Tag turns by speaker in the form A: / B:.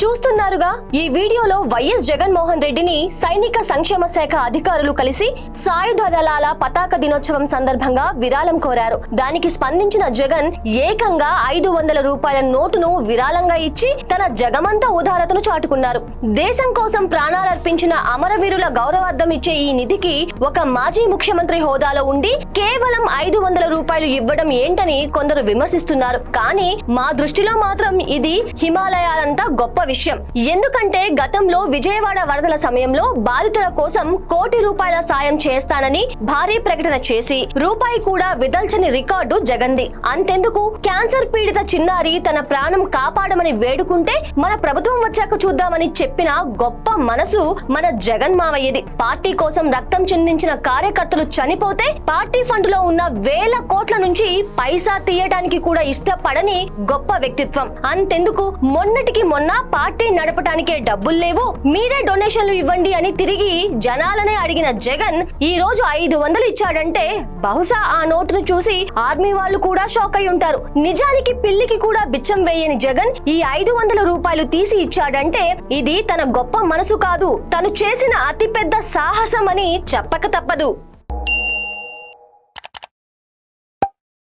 A: చూస్తున్నారుగా, ఈ వీడియోలో వైఎస్ జగన్మోహన్ రెడ్డిని సైనిక సంక్షేమ శాఖ అధికారులు కలిసి సాయుధ దళాల పతాక దినోత్సవం సందర్భంగా విరాళం కోరారు. దానికి స్పందించిన జగన్ ఏకంగా 500 రూపాయల నోటును విరాళంగా ఇచ్చి తన జగమంత ఉదారతను చాటుకున్నారు. దేశం కోసం ప్రాణాలర్పించిన అమరవీరుల గౌరవార్థం ఇచ్చే ఈ నిధికి ఒక మాజీ ముఖ్యమంత్రి హోదాలో ఉండి కేవలం 500 రూపాయలు ఇవ్వడం ఏంటని కొందరు విమర్శిస్తున్నారు. కానీ మా దృష్టిలో మాత్రం ఇది హిమాలయాలంతా గొప్ప విషయం. ఎందుకంటే గతంలో విజయవాడ వరదల సమయంలో బాధితుల కోసం ₹1 కోటి సాయం చేస్తానని భారీ ప్రకటన చేసి రూపాయి కూడా విదల్చని రికార్డు జగన్ది. అంతెందుకు, క్యాన్సర్ పీడిత చిన్నారి తన ప్రాణం కాపాడమని వేడుకుంటే మన ప్రభుత్వం వచ్చాక చూద్దామని చెప్పిన గొప్ప మనసు మన జగన్ మావయ్యది. పార్టీ కోసం రక్తం చిందించిన కార్యకర్తలు చనిపోతే పార్టీ ఫండ్ లో ఉన్న వేల కోట్ల నుంచి పైసా తీయడానికి కూడా ఇష్టపడని గొప్ప వ్యక్తిత్వం. అంతెందుకు, మొన్నటికి మొన్న పార్టీ నడపటానికే డబ్బులు లేవు, మీరే డొనేషన్లు ఇవ్వండి అని తిరిగి జనాలనే అడిగిన జగన్ ఈ రోజు 500 ఇచ్చాడంటే బహుశా ఆ నోటును చూసి ఆర్మీ వాళ్ళు కూడా షాక్ అయి ఉంటారు. నిజానికి పిల్లికి కూడా బిచ్చం వేయని జగన్ ఈ 500 రూపాయలు తీసి ఇచ్చాడంటే ఇది తన గొప్ప మనసు కాదు, తను చేసిన అతిపెద్ద సాహసం అని చెప్పక తప్పదు.